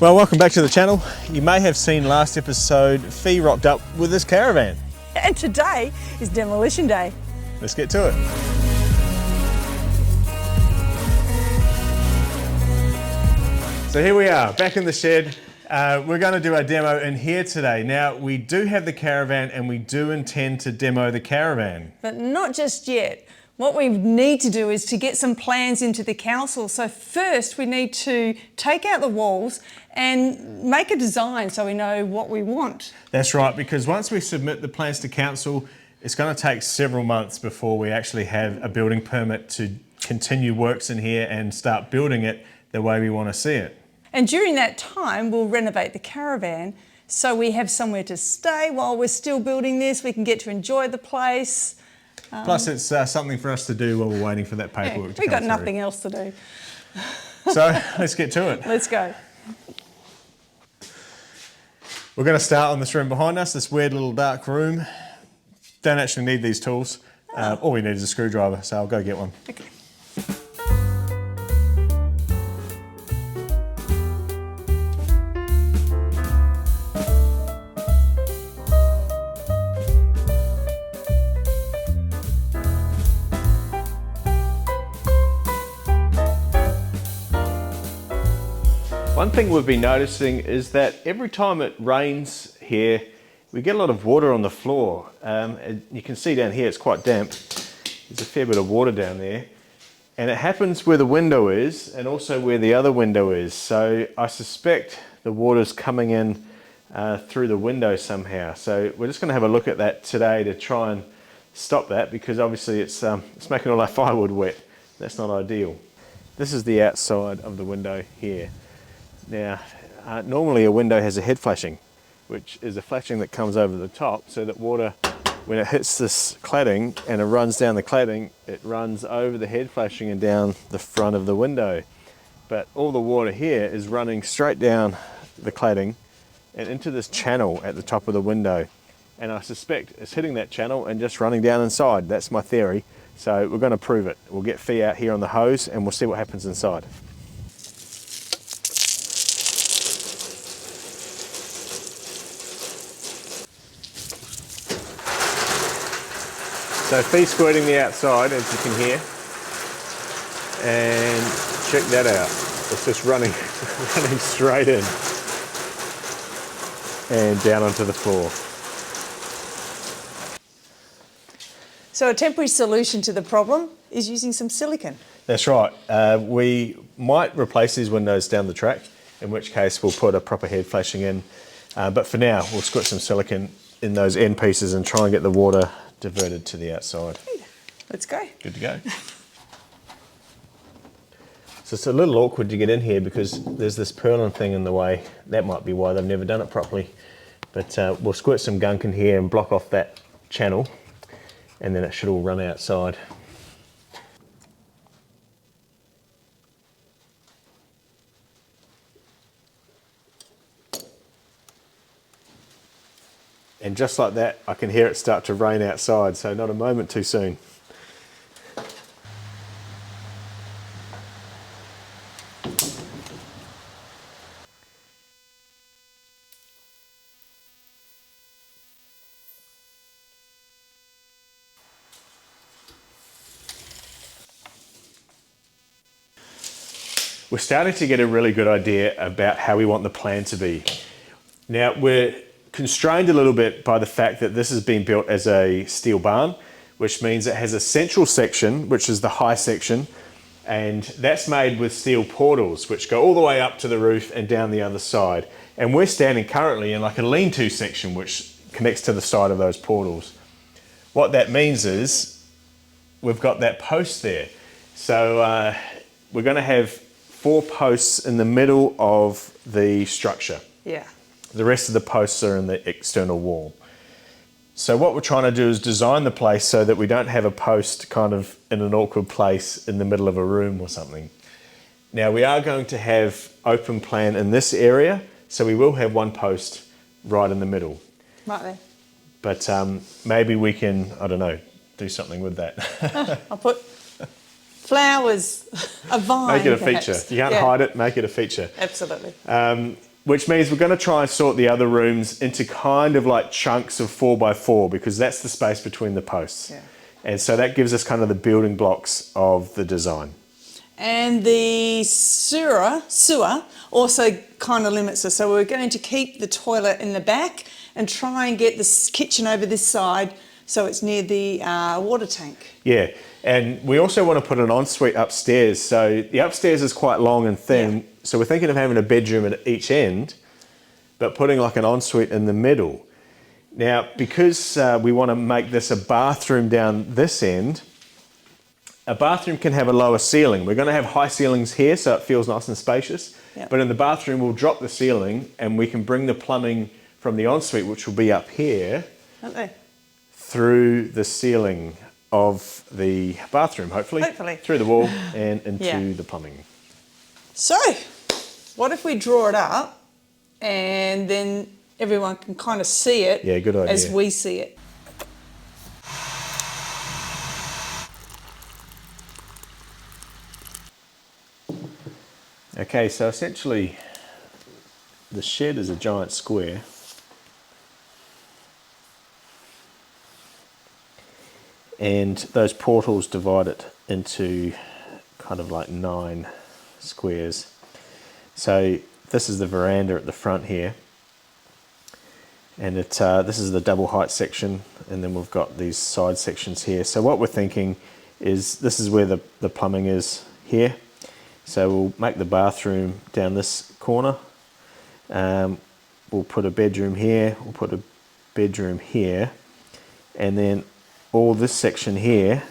Well, welcome back to the channel. You may have seen last episode, Fee rocked up with this caravan. And today is demolition day. Let's get to it. So here we are, back in the shed. We're going to do our demo in here today. Now, we do have the caravan and we do intend to demo the caravan. But not just yet. What we need to do is to get some plans into the council. So first we need to take out the walls and make a design so we know what we want. That's right, because once we submit the plans to council, it's going to take several months before we actually have a building permit to continue works in here and start building it the way we want to see it. And during that time, we'll renovate the caravan so we have somewhere to stay while we're still building this. We can get to enjoy the place. Plus, it's something for us to do while we're waiting for that paperwork to come We've got through. nothing else to do. So let's get to it. Let's go. We're going to start on this room behind us, this weird little dark room. Don't actually need these tools. All we need is a screwdriver, so I'll go get one. Okay. One thing we've been noticing is that every time it rains here, we get a lot of water on the floor. And you can see down here it's quite damp. There's a fair bit of water down there. And it happens where the window is and also where the other window is. So I suspect the water's coming in through the window somehow. So we're just going to have a look at that today to try and stop that, because obviously it's making all our firewood wet. That's not ideal. This is the outside of the window here. Now, normally a window has a head flashing, which is a flashing that comes over the top so that water, when it hits this cladding and it runs down the cladding, it runs over the head flashing and down the front of the window. But all the water here is running straight down the cladding and into this channel at the top of the window. And I suspect it's hitting that channel and just running down inside. That's my theory. So we're going to prove it. We'll get Fee out here on the hose and we'll see what happens inside. So Fee's squirting the outside, as you can hear, and check that out. It's just running straight in and down onto the floor. So a temporary solution to the problem is using some silicone. That's right. We might replace these windows down the track, in which case we'll put a proper head flashing in. But for now, we'll squirt some silicone in those end pieces and try and get the water diverted to the outside. Let's go. Good to go. So it's a little awkward to get in here because there's this purlin thing in the way. That might be why they've never done it properly. But we'll squirt some gunk in here and block off that channel, and then it should all run outside. And just like that, I can hear it start to rain outside, so not a moment too soon. We're starting to get a really good idea about how we want the plan to be. Now, we're constrained a little bit by the fact that this has been built as a steel barn, which means it has a central section, which is the high section, and that's made with steel portals, which go all the way up to the roof and down the other side. And we're standing currently in like a lean-to section, which connects to the side of those portals. What that means is we've got that post there. So we're going to have 4 posts in the middle of the structure. Yeah. The rest of the posts are in the external wall. So what we're trying to do is design the place so that we don't have a post kind of in an awkward place in the middle of a room or something. Now we are going to have open plan in this area, so we will have one post right in the middle. Right there. But maybe we can, I don't know, do something with that. I'll put flowers, a vine. Make it a perhaps. feature. You can't hide it, make it a feature. Absolutely. which means we're going to try and sort the other rooms into kind of like chunks of 4x4 because that's the space between the posts. Yeah. And so that gives us kind of the building blocks of the design. And the sewer also kind of limits us. So we're going to keep the toilet in the back and try and get the kitchen over this side so it's near the water tank. Yeah, and we also want to put an ensuite upstairs. So the upstairs is quite long and thin. Yeah. So we're thinking of having a bedroom at each end, but putting like an ensuite in the middle. Now, because we want to make this a bathroom down this end, a bathroom can have a lower ceiling. We're going to have high ceilings here so it feels nice and spacious. Yep. But in the bathroom, we'll drop the ceiling and we can bring the plumbing from the ensuite, which will be up here, through the ceiling of the bathroom, hopefully. Through the wall and into the plumbing. So, what if we draw it up and then everyone can kind of see it good idea. As we see it. Okay, so essentially the shed is a giant square. And those portals divide it into kind of like 9 squares. So this is the veranda at the front here. And this is the double height section, and then we've got these side sections here. So what we're thinking is this is where the plumbing is here. So we'll make the bathroom down this corner. We'll put a bedroom here, we'll put a bedroom here, and then all this section here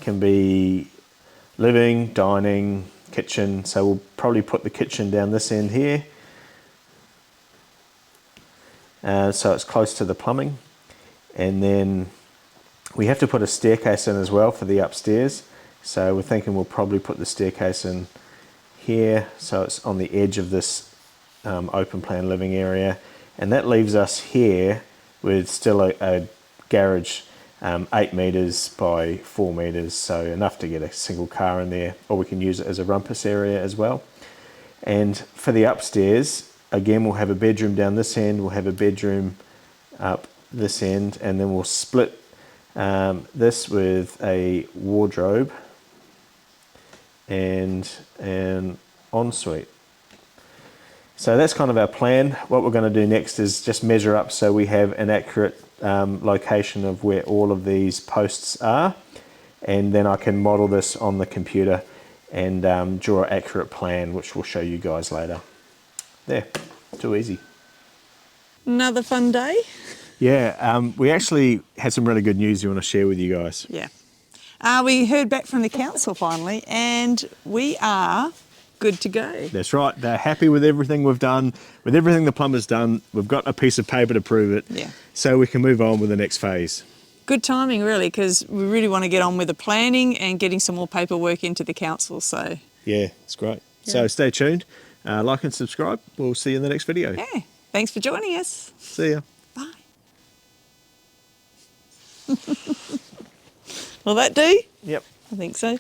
can be living, dining, kitchen. So we'll probably put the kitchen down this end here. So it's close to the plumbing. And then we have to put a staircase in as well for the upstairs. So we're thinking we'll probably put the staircase in here, so it's on the edge of this open plan living area. And that leaves us here with still a garage 8 metres by 4 metres, so enough to get a single car in there, or we can use it as a rumpus area as well. And for the upstairs, again, we'll have a bedroom down this end, we'll have a bedroom up this end, and then we'll split this with a wardrobe and an ensuite. So that's kind of our plan. What we're going to do next is just measure up so we have an accurate location of where all of these posts are, and then I can model this on the computer and draw an accurate plan, which we'll show you guys later. There, too easy. Another fun day. Yeah, we actually had some really good news we want to share with you guys. Yeah. We heard back from the council finally, and we are good to go. That's right. They're happy with everything we've done, with everything the plumber's done. We've got a piece of paper to prove it. Yeah. So we can move on with the next phase. Good timing, really, because we really want to get on with the planning and getting some more paperwork into the council. So yeah, it's great. Yeah. So stay tuned, like and subscribe. We'll see you in the next video. Yeah. Thanks for joining us. See ya. Bye. Will that do? Yep. I think so.